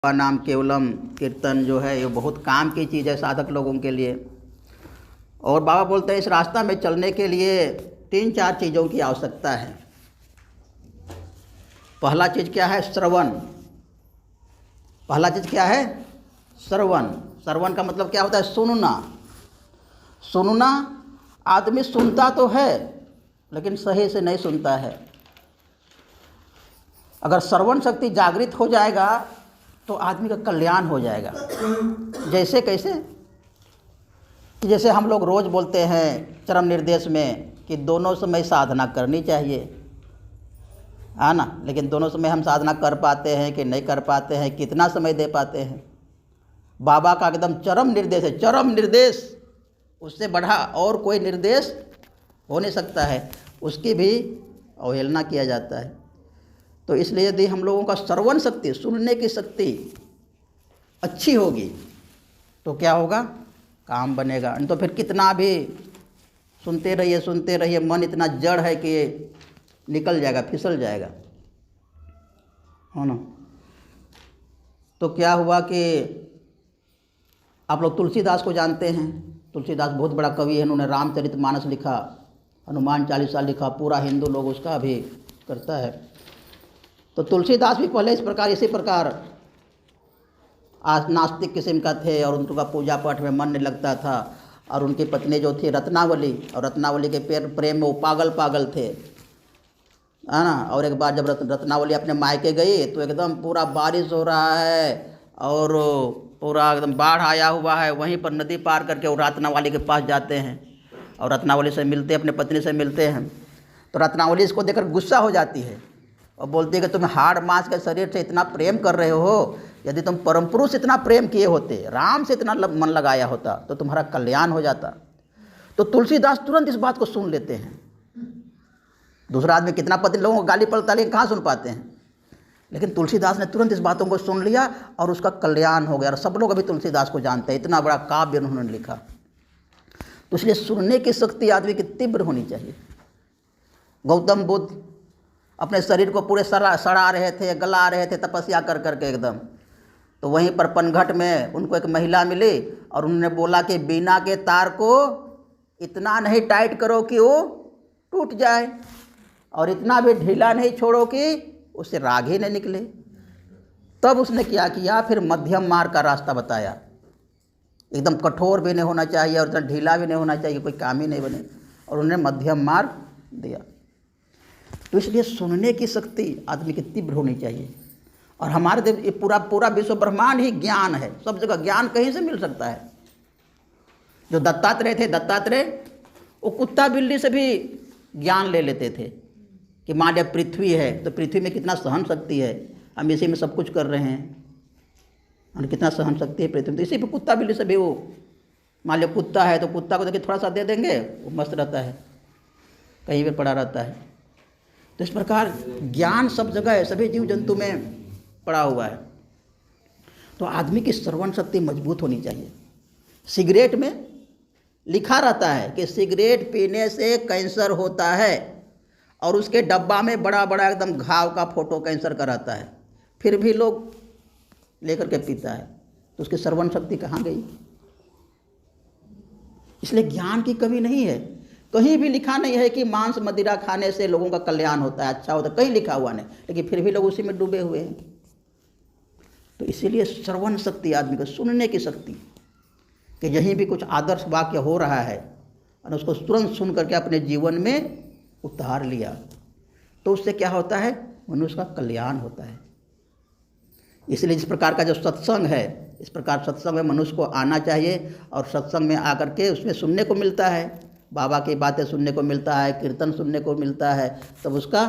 बाबा नाम केवलम कीर्तन जो है ये बहुत काम की चीज़ है साधक लोगों के लिए। और बाबा बोलते हैं इस रास्ता में चलने के लिए 3-4 चीज़ों की आवश्यकता है। पहला चीज़ क्या है? श्रवण। पहला चीज़ क्या है? श्रवण। श्रवण का मतलब क्या होता है? सुनना। सुनना। आदमी सुनता तो है लेकिन सही से नहीं सुनता है। अगर श्रवण शक्ति जागृत हो जाएगा तो आदमी का कल्याण हो जाएगा। जैसे कैसे? जैसे हम लोग रोज़ बोलते हैं चरम निर्देश में कि दोनों समय साधना करनी चाहिए, है ना। लेकिन दोनों समय हम साधना कर पाते हैं कि नहीं कर पाते हैं, कितना समय दे पाते हैं? बाबा का एकदम चरम निर्देश है, चरम निर्देश। उससे बढ़ा और कोई निर्देश हो नहीं सकता है, उसकी भी अवहेलना किया जाता है। तो इसलिए यदि हम लोगों का श्रवण शक्ति, सुनने की शक्ति अच्छी होगी तो क्या होगा? काम बनेगा। नहीं तो फिर कितना भी सुनते रहिए, मन इतना जड़ है कि निकल जाएगा, फिसल जाएगा, है ना। तो क्या हुआ कि आप लोग तुलसीदास को जानते हैं। तुलसीदास बहुत बड़ा कवि है, उन्होंने रामचरितमानस लिखा, हनुमान चालीसा लिखा, पूरा हिंदू लोग उसका भी करता है। तो तुलसीदास भी पहले इसी प्रकार आज नास्तिक किस्म का थे और उनका पूजा पाठ में मन नहीं लगता था। और उनकी पत्नी जो थी रत्नावली, और रत्नावली के प्रेम में वो पागल थे, है ना। और एक बार जब रत्नावली अपने मायके गई तो एकदम पूरा बारिश हो रहा है और पूरा एकदम बाढ़ आया हुआ है। वहीं पर नदी पार करके वो रत्नावली के पास जाते हैं और रत्नावली से मिलते हैं, अपने पत्नी से मिलते हैं। तो रत्नावली इसको देखकर गुस्सा हो जाती है और बोलती है कि तुम हाड़ मांस के शरीर से इतना प्रेम कर रहे हो, यदि तुम परम पुरुष इतना प्रेम किए होते, राम से इतना मन लगाया होता तो तुम्हारा कल्याण हो जाता। तो तुलसीदास तुरंत इस बात को सुन लेते हैं। दूसरा आदमी कितना पत्नी लोगों को गाली पड़ता लेकिन कहाँ सुन पाते हैं, लेकिन तुलसीदास ने तुरंत इस बातों को सुन लिया और उसका कल्याण हो गया। और सब लोग अभी तुलसीदास को जानते हैं, इतना बड़ा काव्य उन्होंने लिखा। तो इसलिए सुनने की शक्ति आदमी की तीव्र होनी चाहिए। गौतम बुद्ध अपने शरीर को पूरे सड़ा रहे थे, गला रहे थे तपस्या कर करके एकदम। तो वहीं पर पनघट में उनको एक महिला मिली और उन्होंने बोला कि बीना के तार को इतना नहीं टाइट करो कि वो टूट जाए और इतना भी ढीला नहीं छोड़ो कि उससे राग ही नहीं निकले। तब उसने क्या किया? फिर मध्यम मार्ग का रास्ता बताया। एकदम कठोर भी नहीं होना चाहिए और इतना ढीला भी नहीं होना चाहिए, कोई काम ही नहीं बने, और उन्होंने मध्यम मार्ग दिया। तो इसलिए सुनने की शक्ति आदमी की तीव्र होनी चाहिए। और हमारे देव ये पूरा विश्व ब्रह्मांड ही ज्ञान है, सब जगह ज्ञान कहीं से मिल सकता है। जो दत्तात्रेय थे, दत्तात्रेय वो कुत्ता बिल्ली से भी ज्ञान ले लेते थे कि मान लिया पृथ्वी है तो पृथ्वी में कितना सहन शक्ति है, हम इसी में सब कुछ कर रहे हैं, और कितना सहन शक्ति है पृथ्वी में। तो इसी पर कुत्ता बिल्ली से भी वो मान लिया कुत्ता है तो कुत्ता को देखिए थोड़ा सा दे देंगे, वो मस्त रहता है, कहीं भी पड़ा रहता है। तो इस प्रकार ज्ञान सब जगह है, सभी जीव जंतु में पड़ा हुआ है। तो आदमी की श्रवण शक्ति मजबूत होनी चाहिए। सिगरेट में लिखा रहता है कि सिगरेट पीने से कैंसर होता है और उसके डब्बा में बड़ा बड़ा एकदम घाव का फोटो कैंसर का रहता है, फिर भी लोग लेकर के पीता है। तो उसकी श्रवण शक्ति कहाँ गई? इसलिए ज्ञान की कमी नहीं है। कहीं भी लिखा नहीं है कि मांस मदिरा खाने से लोगों का कल्याण होता है, अच्छा होता है, कहीं लिखा हुआ नहीं, लेकिन फिर भी लोग उसी में डूबे हुए हैं। तो इसीलिए श्रवण शक्ति आदमी को, सुनने की शक्ति, कि यहीं भी कुछ आदर्श वाक्य हो रहा है और उसको तुरंत सुन करके अपने जीवन में उतार लिया तो उससे क्या होता है? मनुष्य का कल्याण होता है। इसलिए इस प्रकार का जो सत्संग है, इस प्रकार सत्संग में मनुष्य को आना चाहिए और सत्संग में आकर के उसमें सुनने को मिलता है, बाबा की बातें सुनने को मिलता है, कीर्तन सुनने को मिलता है, तब उसका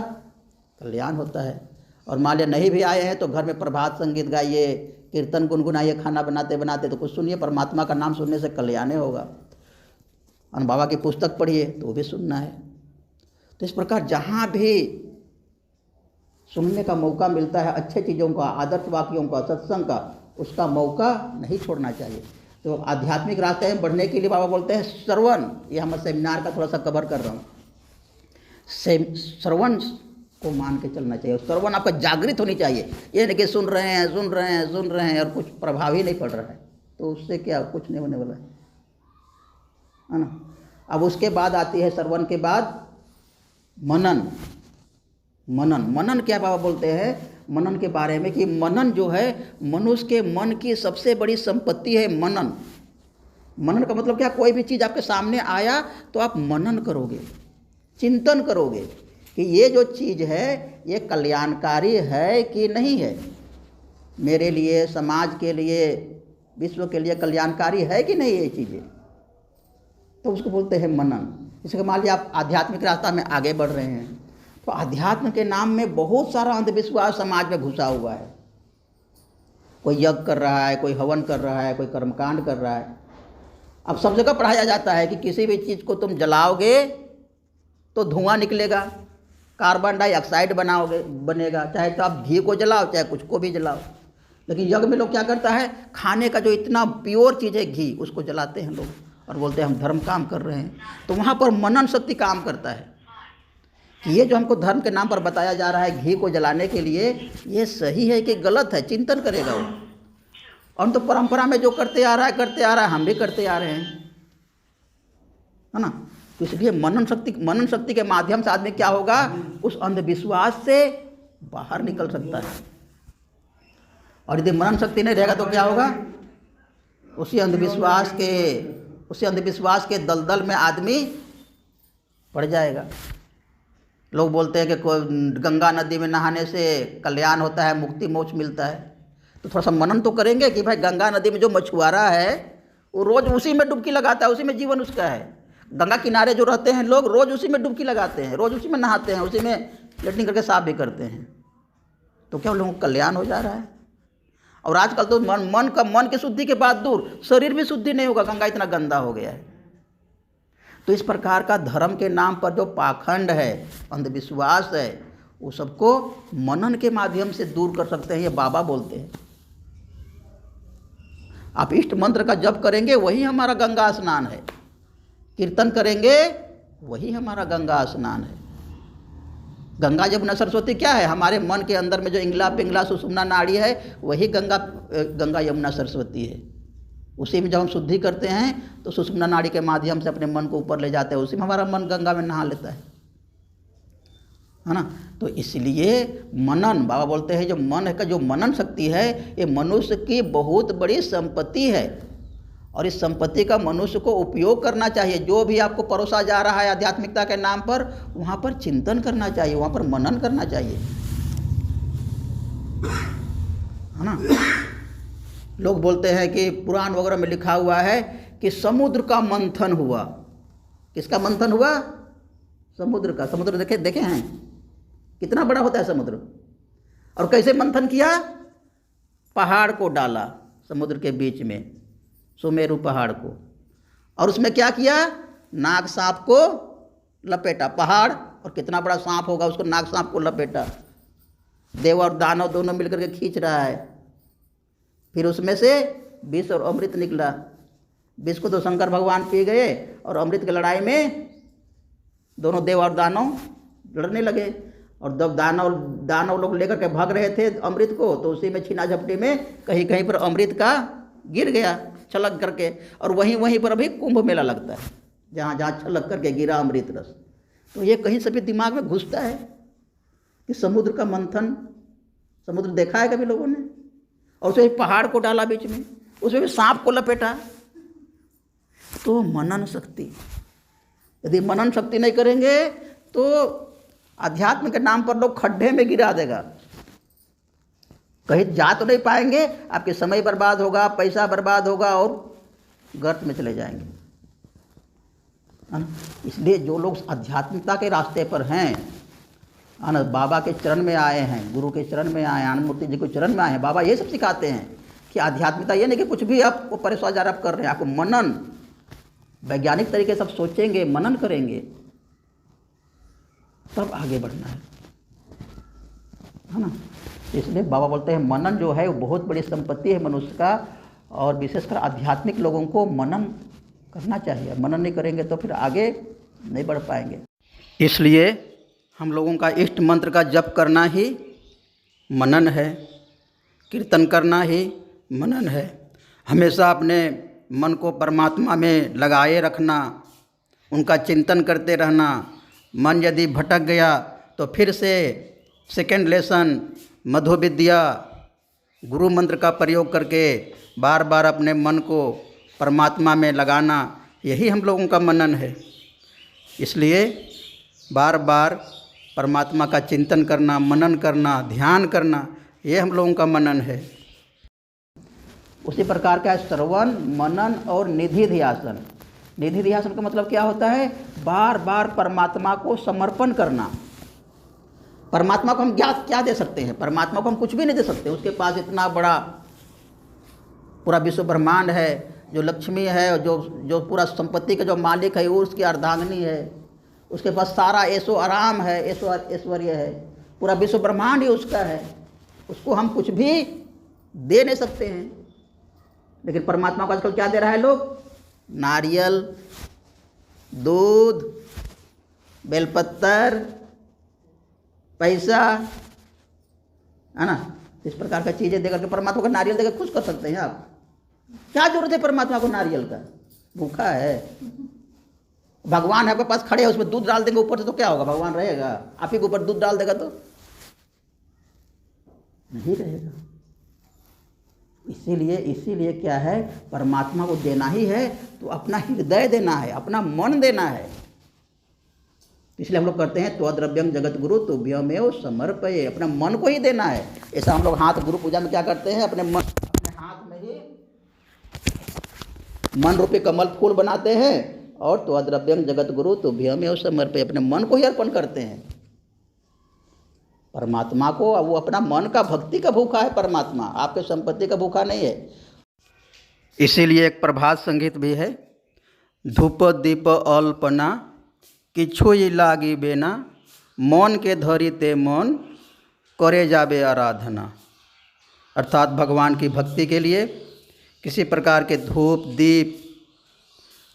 कल्याण होता है। और मान लिया नहीं भी आए हैं तो घर में प्रभात संगीत गाइए, कीर्तन गुनगुनाइए, खाना बनाते बनाते तो कुछ सुनिए, परमात्मा का नाम सुनने से कल्याण होगा। और बाबा की पुस्तक पढ़िए तो वो भी सुनना है। तो इस प्रकार जहाँ भी सुनने का मौका मिलता है, अच्छे चीज़ों का, आदर्श वाक्यों का, सत्संग का, उसका मौका नहीं छोड़ना चाहिए। तो आध्यात्मिक रास्ते में बढ़ने के लिए बाबा बोलते हैं श्रवण। ये हम सेमिनार का थोड़ा सा कवर कर रहा हूँ। श्रवण को मान के चलना चाहिए। श्रवण आपका जागृत होनी चाहिए, ये नहीं कि सुन रहे हैं और कुछ प्रभाव ही नहीं पड़ रहा है, तो उससे क्या कुछ नहीं होने वाला है ना। अब उसके बाद आती है श्रवण के बाद मनन। मनन क्या बाबा बोलते हैं मनन के बारे में कि मनन जो है मनुष्य के मन की सबसे बड़ी संपत्ति है। मनन का मतलब क्या, कोई भी चीज़ आपके सामने आया तो आप मनन करोगे, चिंतन करोगे कि ये जो चीज़ है ये कल्याणकारी है कि नहीं है, मेरे लिए, समाज के लिए, विश्व के लिए कल्याणकारी है कि नहीं ये चीज़ें, तो उसको बोलते हैं मनन। जैसे मान लीजिए आप आध्यात्मिक रास्ता में आगे बढ़ रहे हैं, तो अध्यात्म के नाम में बहुत सारा अंधविश्वास समाज में घुसा हुआ है। कोई यज्ञ कर रहा है, कोई हवन कर रहा है, कोई कर्मकांड कर रहा है। अब सब जगह पढ़ाया जाता है कि किसी भी चीज़ को तुम जलाओगे तो धुआं निकलेगा, कार्बन डाइऑक्साइड बनेगा, चाहे तो आप घी को जलाओ चाहे कुछ को भी जलाओ। लेकिन यज्ञ में लोग क्या करता है, खाने का जो इतना प्योर चीज़ है घी, उसको जलाते हैं लोग और बोलते हैं हम धर्म काम कर रहे हैं। तो वहाँ पर मनन शक्ति काम करता है कि ये जो हमको धर्म के नाम पर बताया जा रहा है घी को जलाने के लिए, ये सही है कि गलत है, चिंतन करेगा वो। और तो परंपरा में जो करते आ रहा है हम भी करते आ रहे हैं, है ना। तो इसलिए मनन शक्ति के माध्यम से आदमी क्या होगा, उस अंधविश्वास से बाहर निकल सकता है। और यदि मनन शक्ति नहीं रहेगा तो क्या होगा, उसी अंधविश्वास के दलदल में आदमी पड़ जाएगा। लोग बोलते हैं कि गंगा नदी में नहाने से कल्याण होता है, मुक्ति मोक्ष मिलता है। तो थोड़ा सा मनन तो करेंगे कि भाई गंगा नदी में जो मछुआरा है वो रोज़ उसी में डुबकी लगाता है, उसी में जीवन उसका है। गंगा किनारे जो रहते हैं लोग रोज़ उसी में डुबकी लगाते हैं, रोज़ उसी में नहाते हैं, उसी में लेटरिन करके साफ भी करते हैं। तो क्या उन लोगों को कल्याण हो जा रहा है। और आजकल तो मन की शुद्धि के बाद दूर शरीर भी शुद्धि नहीं होगा, गंगा इतना गंदा हो गया है। तो इस प्रकार का धर्म के नाम पर जो पाखंड है, अंधविश्वास है, वो सबको मनन के माध्यम से दूर कर सकते हैं, ये बाबा बोलते हैं। आप इष्ट मंत्र का जप करेंगे वही हमारा गंगा स्नान है, कीर्तन करेंगे वही हमारा गंगा स्नान है। गंगा जमुना सरस्वती क्या है, हमारे मन के अंदर में जो इंगला पिंगला सुषुम्ना नाड़ी है वही गंगा यमुना सरस्वती है। उसी में जब हम शुद्धि करते हैं तो सुषुम्ना नाड़ी के माध्यम से अपने मन को ऊपर ले जाते हैं, उसी में हमारा मन गंगा में नहा लेता है ना। तो इसलिए मनन, बाबा बोलते हैं जो मन का जो मनन शक्ति है ये मनुष्य की बहुत बड़ी संपत्ति है। और इस संपत्ति का मनुष्य को उपयोग करना चाहिए। जो भी आपको परोसा जा रहा है आध्यात्मिकता के नाम पर, वहाँ पर चिंतन करना चाहिए, वहाँ पर मनन करना चाहिए, है ना। लोग बोलते हैं कि पुराण वगैरह में लिखा हुआ है कि समुद्र का मंथन हुआ। किसका मंथन हुआ, समुद्र का। समुद्र देखे हैं कितना बड़ा होता है समुद्र, और कैसे मंथन किया, पहाड़ को डाला समुद्र के बीच में, सुमेरु पहाड़ को, और उसमें क्या किया, नाग सांप को लपेटा। पहाड़ और कितना बड़ा सांप होगा, उसको नाग सांप को लपेटा। देव और दानव दोनों मिलकर के खींच रहा है। फिर उसमें से विष और अमृत निकला। विष को तो शंकर भगवान पी गए और अमृत की लड़ाई में दोनों देव और दानव लड़ने लगे। और जब दानव लोग लेकर के भाग रहे थे अमृत को, तो उसी में छीना झपटी में कहीं कहीं पर अमृत का गिर गया छलक करके। और वहीं पर अभी कुंभ मेला लगता है, जहाँ जहाँ छलक करके गिरा अमृत रस। तो ये कहीं से भी दिमाग में घुसता है कि समुद्र का मंथन, समुद्र देखा है कभी लोगों ने, और उसमें पहाड़ को डाला बीच में, उसमें भी सांप को लपेटा। तो मनन शक्ति, यदि मनन शक्ति नहीं करेंगे तो अध्यात्म के नाम पर लोग खड्डे में गिरा देगा, कहीं जा तो नहीं पाएंगे, आपके समय बर्बाद होगा, पैसा बर्बाद होगा और गर्त में चले जाएंगे, है ना। इसलिए जो लोग आध्यात्मिकता के रास्ते पर हैं, है ना, बाबा के चरण में आए हैं, गुरु के चरण में आए हैं, आनंद मूर्ति जी के चरण में आए हैं, बाबा ये सब सिखाते हैं कि आध्यात्मिकता ये नहीं कि कुछ भी आपको परेशान आप कर रहे हैं, आपको मनन, वैज्ञानिक तरीके से आप सोचेंगे, मनन करेंगे, तब आगे बढ़ना है ना। इसलिए बाबा बोलते हैं मनन जो है वो बहुत बड़ी संपत्ति है मनुष्य का, और विशेषकर आध्यात्मिक लोगों को मनन करना चाहिए। मनन नहीं करेंगे तो फिर आगे नहीं बढ़ पाएंगे। इसलिए हम लोगों का इष्ट मंत्र का जप करना ही मनन है, कीर्तन करना ही मनन है। हमेशा अपने मन को परमात्मा में लगाए रखना, उनका चिंतन करते रहना। मन यदि भटक गया तो फिर से सेकंड लेसन मधु विद्या गुरु मंत्र का प्रयोग करके बार बार अपने मन को परमात्मा में लगाना, यही हम लोगों का मनन है। इसलिए बार बार परमात्मा का चिंतन करना, मनन करना, ध्यान करना, ये हम लोगों का मनन है। उसी प्रकार का श्रवण, मनन और निधि ध्यासन। निधि ध्यासन का मतलब क्या होता है? बार बार परमात्मा को समर्पण करना। परमात्मा को हम क्या दे सकते हैं? परमात्मा को हम कुछ भी नहीं दे सकते। उसके पास इतना बड़ा पूरा विश्व ब्रह्मांड है, जो लक्ष्मी है, जो पूरा संपत्ति का जो मालिक है वो उसकी अर्धांगिनी है। उसके पास सारा ऐशो आराम है, ऐश्वर्य है, पूरा विश्व ब्रह्मांड ही उसका है। उसको हम कुछ भी दे नहीं सकते हैं। लेकिन परमात्मा को आजकल क्या दे रहा है लोग? नारियल, दूध, बेलपत्तर, पैसा, है ना? इस प्रकार का चीज़ें देकर के परमात्मा को नारियल देकर खुश कर सकते हैं आप। क्या जरूरत है परमात्मा को नारियल का? भूखा है, भगवान है आपके पास खड़े हैं, उसमें दूध डाल देंगे ऊपर से तो क्या होगा? भगवान रहेगा? आप ही के ऊपर दूध डाल देगा तो नहीं रहेगा। इसीलिए क्या है? परमात्मा को देना ही है तो अपना हृदय देना है, अपना मन देना है। इसलिए हम लोग करते हैं त्वद्रव्यं जगत गुरु तुभ्यमेव समर्पये, अपना मन को ही देना है। ऐसा हम लोग हाथ गुरु पूजा में क्या करते हैं? अपने हाथ में ही मन रूपी कमल फूल बनाते हैं और त्वद्रव्यं जगत गुरु तुभ्यमेव समर्पये, अपने मन को ही अर्पण करते हैं परमात्मा को। वो अपना मन का, भक्ति का भूखा है परमात्मा, आपके संपत्ति का भूखा नहीं है। इसीलिए एक प्रभात संगीत भी है, धूप दीप अल्पना किछु लागी बेना, मन के धरी ते मन करे जाबे आराधना। अर्थात भगवान की भक्ति के लिए किसी प्रकार के धूप, दीप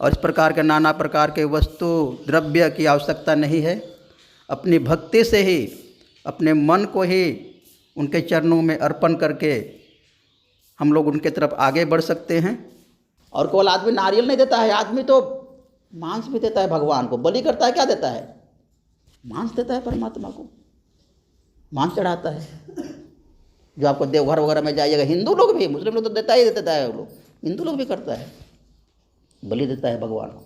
और इस प्रकार के नाना प्रकार के वस्तु द्रव्य की आवश्यकता नहीं है। अपनी भक्ति से ही, अपने मन को ही उनके चरणों में अर्पण करके हम लोग उनके तरफ आगे बढ़ सकते हैं। और केवल आदमी नारियल नहीं देता है, आदमी तो मांस भी देता है भगवान को, बलि करता है। क्या देता है? मांस देता है परमात्मा को, मांस चढ़ाता है। जो आपको देवघर वगैरह में जाइएगा, हिंदू लोग भी, मुस्लिम लोग तो देता है, वो लोग हिंदू लोग भी करता है, बलि देता है भगवान को।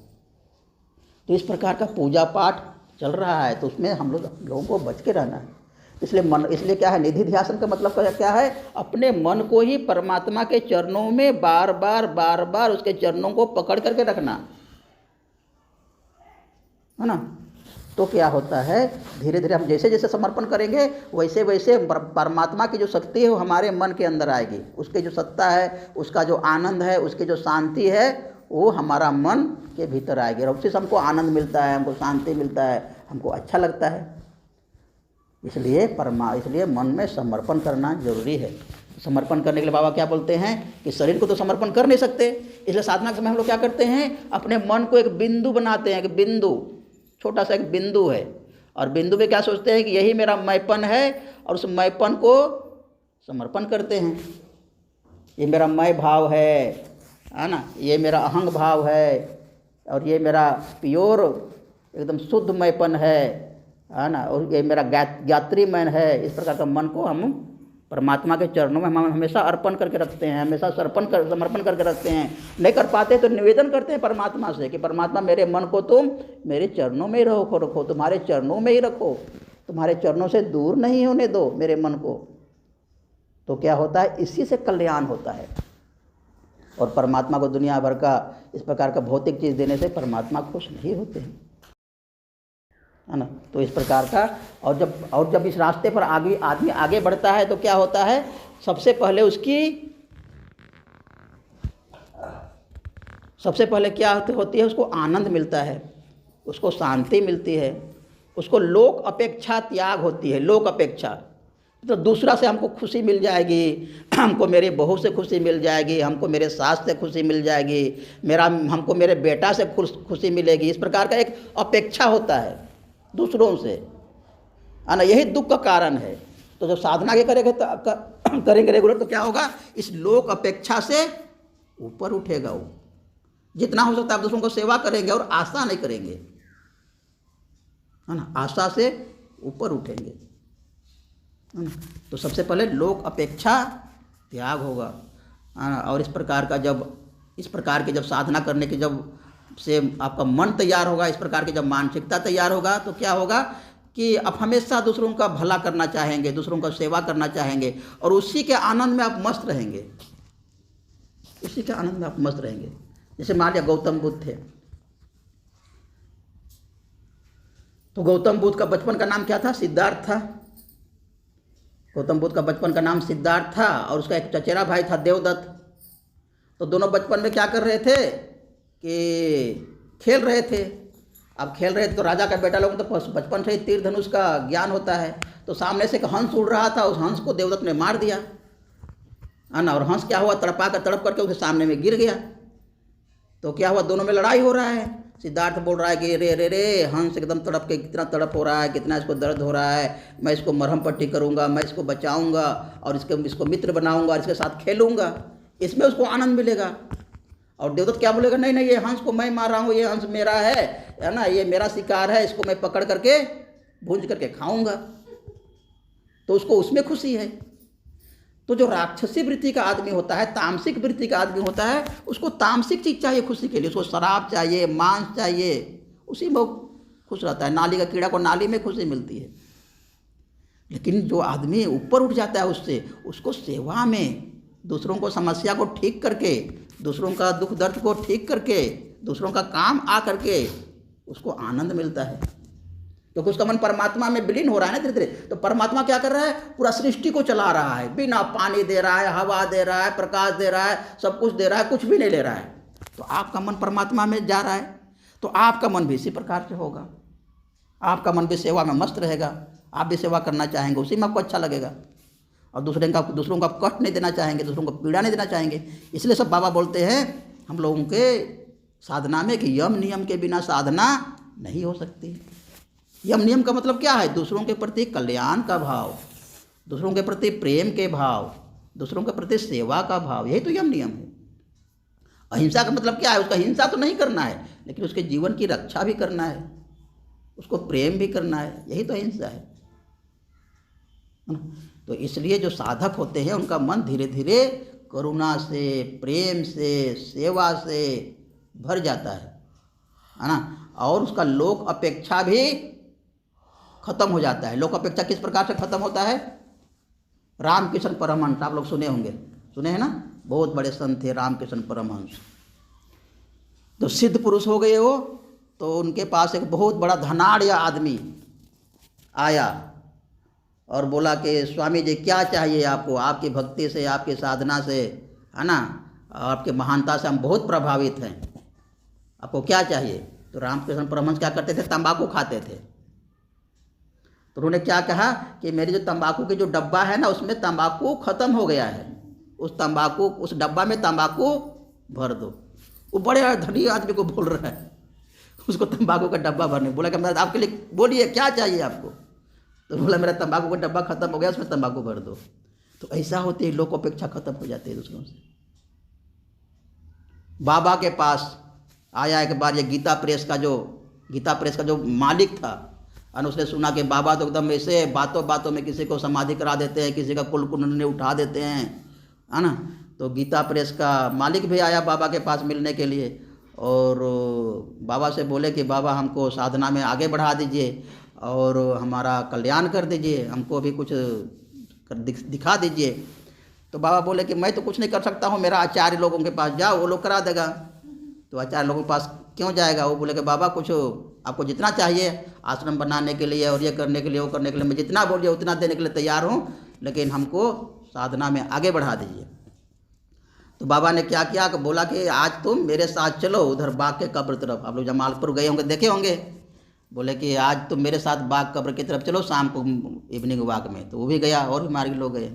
तो इस प्रकार का पूजा पाठ चल रहा है, तो उसमें हम लोगों को बच के रहना है। इसलिए क्या है? निधि ध्यासन का मतलब क्या है? अपने मन को ही परमात्मा के चरणों में बार बार उसके चरणों को पकड़ करके रखना है ना। तो क्या होता है? धीरे धीरे हम जैसे जैसे समर्पण करेंगे वैसे वैसे परमात्मा की जो शक्ति है वो हमारे मन के अंदर आएगी। उसकी जो सत्ता है, उसका जो आनंद है, उसकी जो शांति है, वो हमारा मन के भीतर आएगी और उससे हमको आनंद मिलता है, हमको शांति मिलता है, हमको अच्छा लगता है। इसलिए मन में समर्पण करना जरूरी है। समर्पण करने के लिए बाबा क्या बोलते हैं कि शरीर को तो समर्पण कर नहीं सकते, इसलिए साधना के समय हम लोग क्या करते हैं? अपने मन को एक बिंदु बनाते हैं, एक बिंदु, छोटा सा एक बिंदु है, और बिंदु में क्या सोचते हैं कि यही मेरा मैपन है, और उस मैपन को समर्पण करते हैं। ये मेरा मैं भाव है ना, ये मेरा अहंग भाव है, और ये मेरा प्योर एकदम शुद्ध मैपन है ना, और ये मेरा ज्ञात्री मन है। इस प्रकार का मन को हम परमात्मा के चरणों में हम हमेशा अर्पण करके रखते हैं, हमेशा समर्पण करके रखते हैं। नहीं कर पाते तो निवेदन करते हैं परमात्मा से कि परमात्मा मेरे मन को तुम मेरे चरणों में ही रखो, तुम्हारे चरणों में ही रखो, तुम्हारे चरणों से दूर नहीं होने दो मेरे मन को। तो क्या होता है? इसी से कल्याण होता है। और परमात्मा को दुनिया भर का इस प्रकार का भौतिक चीज़ देने से परमात्मा खुश नहीं होते हैं, है ना। तो इस प्रकार का और जब इस रास्ते पर आदमी आगे बढ़ता है तो क्या होता है? सबसे पहले क्या होती है? उसको आनंद मिलता है, उसको शांति मिलती है, उसको लोक अपेक्षा त्याग होती है। लोक अपेक्षा तो दूसरा से हमको खुशी मिल जाएगी, हमको मेरे बहू से खुशी मिल जाएगी, हमको मेरे सास से खुशी मिल जाएगी, हमको मेरे बेटा से खुशी मिलेगी। इस प्रकार का एक अपेक्षा होता है दूसरों से। है ना, यही दुख का कारण है। तो जब साधना के करेंगे रेगुलर तो क्या होगा, इस लोक अपेक्षा से ऊपर उठेगा वो। जितना हो सकता है आप दूसरों को सेवा करेंगे और आशा नहीं करेंगे, है ना, आशा से ऊपर उठेंगे, है ना। तो सबसे पहले लोक अपेक्षा त्याग होगा, है ना। और इस प्रकार की जब साधना करने की जब से आपका मन तैयार होगा, इस प्रकार की जब मानसिकता तैयार होगा, तो क्या होगा कि आप हमेशा दूसरों का भला करना चाहेंगे, दूसरों का सेवा करना चाहेंगे, और उसी के आनंद में आप मस्त रहेंगे, उसी के आनंद में आप मस्त रहेंगे। जैसे मान लिया गौतम बुद्ध थे, तो गौतम बुद्ध का बचपन का नाम क्या था, सिद्धार्थ था। गौतम बुद्ध का बचपन का नाम सिद्धार्थ था, और उसका एक चचेरा भाई था देवदत्त। तो दोनों बचपन में क्या कर रहे थे कि खेल रहे थे। अब खेल रहे थे तो राजा का बेटा लोग तो बचपन से ही तीर धनुष का ज्ञान होता है। तो सामने से एक हंस उड़ रहा था, उस हंस को देवदत्त ने मार दिया, है ना। और हंस क्या हुआ, तड़प करके उसके सामने में गिर गया। तो क्या हुआ, दोनों में लड़ाई हो रहा है। सिद्धार्थ बोल रहा है कि रे रे रे, हंस एकदम तड़प के, कितना तड़प हो रहा है, कितना इसको दर्द हो रहा है, मैं इसको मरहम पट्टी करूँगा, मैं इसको बचाऊँगा और इसको मित्र बनाऊँगा और इसके साथ खेलूँगा, इसमें उसको आनंद मिलेगा। और देवदत्त क्या बोलेगा, नहीं नहीं, ये हंस को मैं मार रहा हूँ, ये हंस मेरा है ना, ये मेरा शिकार है, इसको मैं पकड़ करके भूंज करके खाऊँगा। तो उसको उसमें खुशी है। तो जो राक्षसी वृत्ति का आदमी होता है, तामसिक वृत्ति का आदमी होता है, उसको तामसिक चीज़ चाहिए खुशी के लिए, उसको शराब चाहिए, मांस चाहिए, उसी में वो खुश रहता है। नाली का कीड़ा को नाली में खुशी मिलती है। लेकिन जो आदमी ऊपर उठ जाता है उससे, उसको सेवा में, दूसरों को समस्या को ठीक करके, दूसरों का दुख दर्द को ठीक करके, दूसरों का काम आ करके उसको आनंद मिलता है, क्योंकि उसका मन परमात्मा में विलीन हो रहा है ना धीरे धीरे। तो परमात्मा क्या कर रहा है, पूरा सृष्टि को चला रहा है, बिना पानी दे रहा है, हवा दे रहा है, प्रकाश दे रहा है, सब कुछ दे रहा है, कुछ भी नहीं ले रहा है। तो आपका मन परमात्मा में जा रहा है, तो आपका मन भी इसी प्रकार से होगा। आपका मन भी सेवा में मस्त रहेगा, आप भी सेवा करना चाहेंगे, उसी में आपको अच्छा लगेगा, और दूसरों को आप कष्ट नहीं देना चाहेंगे, दूसरों को पीड़ा नहीं देना चाहेंगे। इसलिए सब बाबा बोलते हैं हम लोगों के साधना में कि यम नियम के बिना साधना नहीं हो सकती। यम नियम का मतलब क्या है, दूसरों के प्रति कल्याण का भाव, दूसरों के प्रति प्रेम के भाव, दूसरों के प्रति सेवा का भाव, यही तो यम नियम है। अहिंसा का मतलब क्या है, उसका हिंसा तो नहीं करना है, लेकिन उसके जीवन की रक्षा भी करना है, उसको प्रेम भी करना है, यही तो अहिंसा है। तो इसलिए जो साधक होते हैं उनका मन धीरे धीरे करुणा से, प्रेम से, सेवा से भर जाता है ना। और उसका लोक अपेक्षा भी खत्म हो जाता है। लोक अपेक्षा किस प्रकार से खत्म होता है, रामकृष्ण परमहंस आप लोग सुने होंगे, सुने हैं ना, बहुत बड़े संत थे रामकृष्ण परमहंस। तो सिद्ध पुरुष हो गए वो। तो उनके पास एक बहुत बड़ा धनाढ़ आदमी आया और बोला कि स्वामी जी क्या चाहिए आपको, आपकी भक्ति से, आपकी साधना से, है ना, आपके महानता से हम बहुत प्रभावित हैं, आपको क्या चाहिए। तो रामकृष्ण परमहंस क्या करते थे, तंबाकू खाते थे। तो उन्होंने क्या कहा कि मेरी जो तंबाकू की जो डब्बा है ना, उसमें तंबाकू ख़त्म हो गया है, उस डब्बा में तंबाकू भर दो। वो बड़े धनी आदमी को बोल रहा है उसको तंबाकू का डब्बा भरने। बोला कि मैं आपके लिए, बोलिए क्या चाहिए आपको। तो बोला मेरा तंबाकू का डब्बा खत्म हो गया, उसमें तंबाकू भर दो। तो ऐसा होती है, लोक अपेक्षा खत्म हो जाती है दूसरों से। बाबा के पास आया एक बार ये गीता प्रेस का जो मालिक था, और उसने सुना कि बाबा तो एकदम ऐसे बातों बातों में किसी को समाधि करा देते हैं, किसी का कुल कुंडली उठा देते हैं, है ना। तो गीता प्रेस का मालिक भी आया बाबा के पास मिलने के लिए, और बाबा से बोले कि बाबा हमको साधना में आगे बढ़ा दीजिए और हमारा कल्याण कर दीजिए, हमको भी कुछ दिखा दीजिए। तो बाबा बोले कि मैं तो कुछ नहीं कर सकता हूँ, मेरा आचार्य लोगों के पास जाओ, वो लोग करा देगा। तो आचार्य लोगों के पास क्यों जाएगा, वो बोले कि बाबा कुछ आपको जितना चाहिए आश्रम बनाने के लिए और ये करने के लिए, वो करने के लिए, मैं जितना बोलिए उतना देने के लिए तैयार हूँ, लेकिन हमको साधना में आगे बढ़ा दीजिए। तो बाबा ने क्या किया कि बोला कि आज तुम मेरे साथ चलो उधर बाग के कब्र तरफ। आप लोग जमालपुर गए होंगे, देखे होंगे। बोले कि आज तुम मेरे साथ बाग कब्र की तरफ चलो शाम को इवनिंग वॉक में। तो वो भी गया और भी हमारे लोग गए।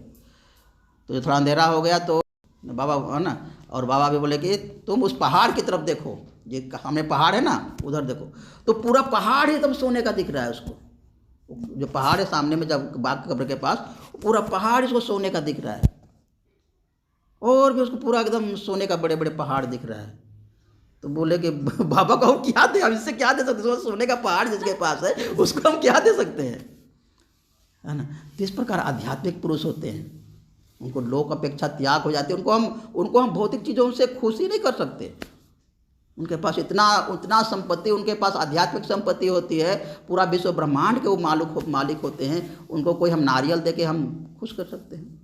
तो थोड़ा अंधेरा हो गया तो बाबा, है ना, और बाबा भी बोले कि तुम उस पहाड़ की तरफ देखो, ये सामने पहाड़ है ना, उधर देखो। तो पूरा पहाड़ एकदम सोने का दिख रहा है उसको, जो पहाड़ है सामने में, जब बाघ की कब्र के पास, पूरा पहाड़ इसको सोने का दिख रहा है, और भी उसको पूरा एकदम सोने का बड़े बड़े पहाड़ दिख रहा है। तो बोले कि बाबा को हम क्या दे, हम इससे क्या दे सकते हैं, सोने का पहाड़ जिसके पास है उसको हम क्या दे सकते हैं, है ना। तो इस प्रकार आध्यात्मिक पुरुष होते हैं, उनको लोक अपेक्षा त्याग हो जाती है, उनको हम भौतिक चीज़ों से खुशी नहीं कर सकते। उनके पास उतना संपत्ति, उनके पास आध्यात्मिक संपत्ति होती है, पूरा विश्व ब्रह्मांड के वो मालिक होते हैं, उनको कोई हम नारियल दे के हम खुश कर सकते हैं।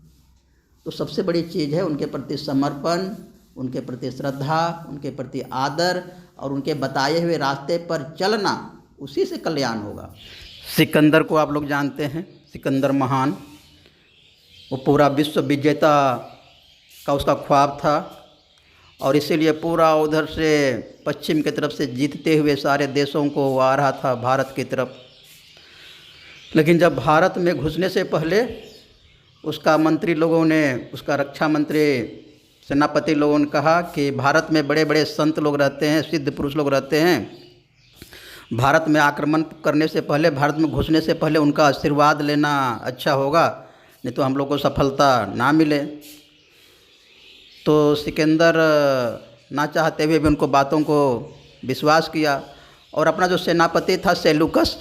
तो सबसे बड़ी चीज़ है उनके प्रति समर्पण, उनके प्रति श्रद्धा, उनके प्रति आदर, और उनके बताए हुए रास्ते पर चलना, उसी से कल्याण होगा। सिकंदर को आप लोग जानते हैं, सिकंदर महान, वो पूरा विश्व विजेता का उसका ख्वाब था, और इसीलिए पूरा उधर से पश्चिम की तरफ से जीतते हुए सारे देशों को वो आ रहा था भारत की तरफ। लेकिन जब भारत में घुसने से पहले उसका मंत्री लोगों ने, उसका रक्षा मंत्री, सेनापति लोगों ने कहा कि भारत में बड़े बड़े संत लोग रहते हैं, सिद्ध पुरुष लोग रहते हैं, भारत में आक्रमण करने से पहले, भारत में घुसने से पहले उनका आशीर्वाद लेना अच्छा होगा, नहीं तो हम लोग को सफलता ना मिले। तो सिकंदर ना चाहते हुए भी उनको बातों को विश्वास किया, और अपना जो सेनापति था सेलूकस,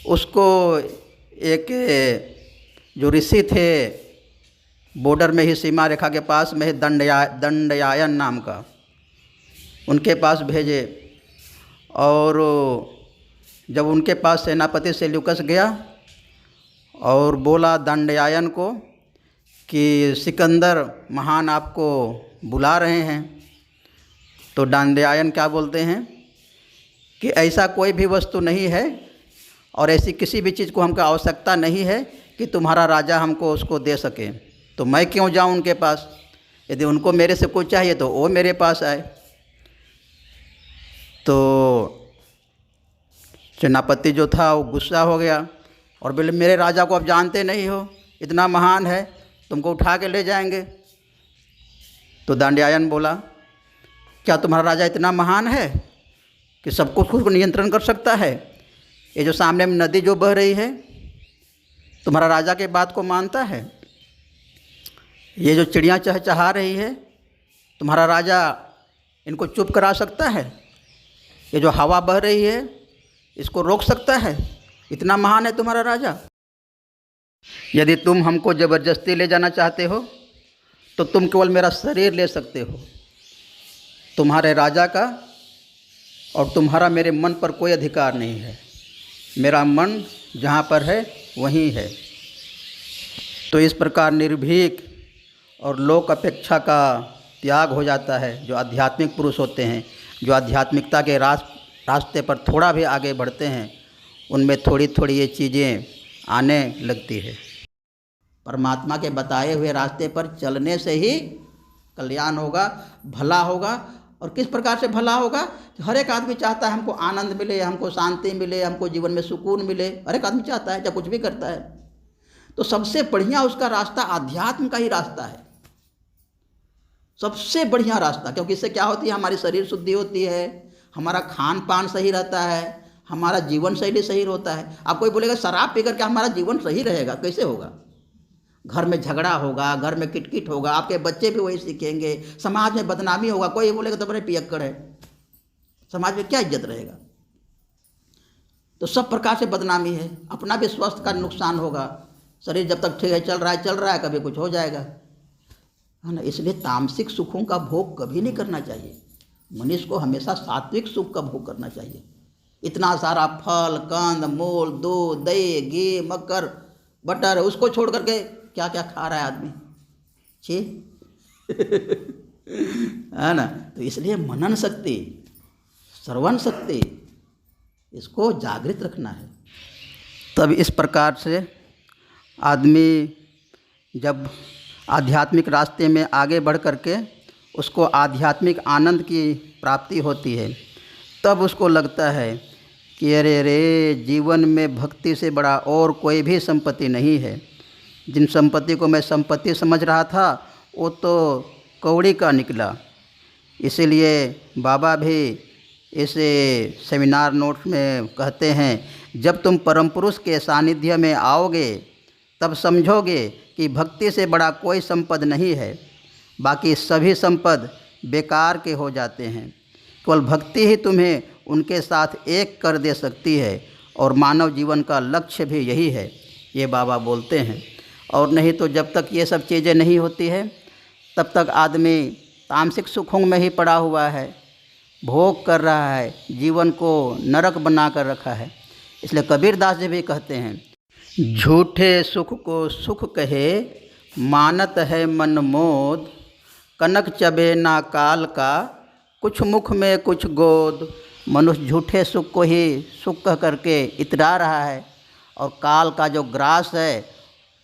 उसको एक जो ऋषि थे बॉर्डर में ही, सीमा रेखा के पास में ही, दंडयायन नाम का, उनके पास भेजे। और जब उनके पास सेनापति सेल्यूकस गया और बोला दंडयायन को कि सिकंदर महान आपको बुला रहे हैं, तो दंडयायन क्या बोलते हैं कि ऐसा कोई भी वस्तु नहीं है और ऐसी किसी भी चीज़ को हमको आवश्यकता नहीं है कि तुम्हारा राजा हमको उसको दे सके, तो मैं क्यों जाऊं उनके पास। यदि उनको मेरे से कुछ चाहिए तो वो मेरे पास आए। तो सेनापति जो था वो गुस्सा हो गया और बोले मेरे राजा को आप जानते नहीं हो, इतना महान है, तुमको उठा के ले जाएंगे। तो दंडयायन बोला क्या तुम्हारा राजा इतना महान है कि सबको खुद को नियंत्रण कर सकता है? ये जो सामने में नदी जो बह रही है, तुम्हारा राजा के बात को मानता है? ये जो चिड़ियाँ चहचहा रही है, तुम्हारा राजा इनको चुप करा सकता है? ये जो हवा बह रही है, इसको रोक सकता है? इतना महान है तुम्हारा राजा। यदि तुम हमको ज़बरदस्ती ले जाना चाहते हो तो तुम केवल मेरा शरीर ले सकते हो, तुम्हारे राजा का और तुम्हारा मेरे मन पर कोई अधिकार नहीं है। मेरा मन जहाँ पर है वहीं है। तो इस प्रकार निर्भीक और लोक अपेक्षा का त्याग हो जाता है। जो आध्यात्मिक पुरुष होते हैं, जो आध्यात्मिकता के रास्ते पर थोड़ा भी आगे बढ़ते हैं, उनमें थोड़ी थोड़ी ये चीज़ें आने लगती है। परमात्मा के बताए हुए रास्ते पर चलने से ही कल्याण होगा, भला होगा। और किस प्रकार से भला होगा? हर एक आदमी चाहता है हमको आनंद मिले, हमको शांति मिले, हमको जीवन में सुकून मिले। हर एक आदमी चाहता है, जब कुछ भी करता है। तो सबसे बढ़िया उसका रास्ता आध्यात्म का ही रास्ता है, सबसे बढ़िया रास्ता। क्योंकि इससे क्या होती है, हमारी शरीर शुद्धि होती है, हमारा खान पान सही रहता है, हमारा जीवन शैली सही होता है। आप कोई बोलेगा शराब पी करके हमारा जीवन सही रहेगा, कैसे होगा? घर में झगड़ा होगा, घर में किटकिट होगा, आपके बच्चे भी वही सीखेंगे, समाज में बदनामी होगा। कोई बोलेगा तो बड़े पियक्कड़ है, समाज में क्या इज्जत रहेगा? तो सब प्रकार से बदनामी है। अपना भी स्वास्थ्य का नुकसान होगा। शरीर जब तक ठीक है, चल रहा है, कभी कुछ हो जाएगा, है ना। इसलिए तामसिक सुखों का भोग कभी नहीं करना चाहिए। मनुष्य को हमेशा सात्विक सुख का भोग करना चाहिए। इतना सारा फल, कंद, मूल, दूध, दही, घी, मक्खन, बटर, उसको छोड़ करके क्या क्या खा रहा है आदमी, छी है ना। तो इसलिए मनन शक्ति, श्रवण शक्ति, इसको जागृत रखना है। तब इस प्रकार से आदमी जब आध्यात्मिक रास्ते में आगे बढ़ करके उसको आध्यात्मिक आनंद की प्राप्ति होती है, तब उसको लगता है कि अरे रे, जीवन में भक्ति से बड़ा और कोई भी संपत्ति नहीं है। जिन संपत्ति को मैं संपत्ति समझ रहा था वो तो कौड़ी का निकला। इसीलिए बाबा भी इस सेमिनार नोट्स में कहते हैं जब तुम परम पुरुष के सानिध्य में आओगे तब समझोगे कि भक्ति से बड़ा कोई संपद नहीं है। बाकी सभी संपद बेकार के हो जाते हैं। केवल भक्ति ही तुम्हें उनके साथ एक कर दे सकती है और मानव जीवन का लक्ष्य भी यही है, ये बाबा बोलते हैं। और नहीं तो जब तक ये सब चीज़ें नहीं होती है तब तक आदमी तामसिक सुखों में ही पड़ा हुआ है, भोग कर रहा है, जीवन को नरक बना कर रखा है। इसलिए कबीरदास जी भी कहते हैं, झूठे सुख को सुख कहे मानत है मन मोद, कनक चबे ना काल का कुछ मुख में कुछ गोद। मनुष्य झूठे सुख को ही सुख कह करके इतरा रहा है और काल का जो ग्रास है,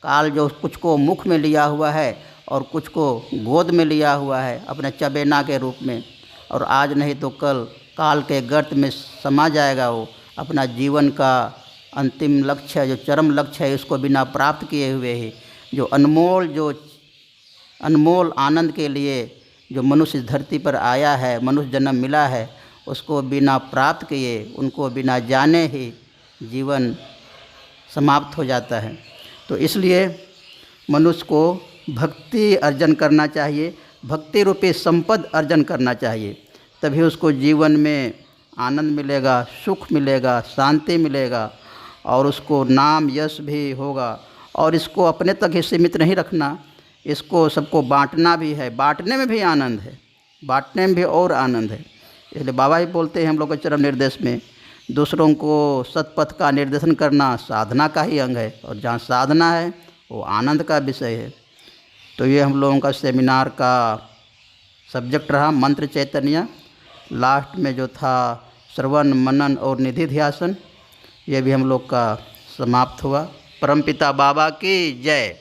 काल जो कुछ को मुख में लिया हुआ है और कुछ को गोद में लिया हुआ है अपने चबेना के रूप में, और आज नहीं तो कल काल के गर्त में समा जाएगा। वो अपना जीवन का अंतिम लक्ष्य है, जो चरम लक्ष्य है, उसको बिना प्राप्त किए हुए ही जो अनमोल आनंद के लिए जो मनुष्य इस धरती पर आया है, मनुष्य जन्म मिला है, उसको बिना प्राप्त किए, उनको बिना जाने ही जीवन समाप्त हो जाता है। तो इसलिए मनुष्य को भक्ति अर्जन करना चाहिए, भक्ति रूपी संपद अर्जन करना चाहिए, तभी उसको जीवन में आनंद मिलेगा, सुख मिलेगा, शांति मिलेगा और उसको नाम यश भी होगा। और इसको अपने तक ही सीमित नहीं रखना, इसको सबको बांटना भी है। बांटने में भी आनंद है, बांटने में भी और आनंद है। इसलिए बाबा ही बोलते हैं हम लोग के चरम निर्देश में, दूसरों को सतपथ का निर्देशन करना साधना का ही अंग है, और जहाँ साधना है वो आनंद का विषय है। तो ये हम लोगों का सेमिनार का सब्जेक्ट रहा, मंत्र चैतन्य। लास्ट में जो था श्रवण मनन और निधि ध्यासन, ये भी हम लोग का समाप्त हुआ। परमपिता बाबा की जय।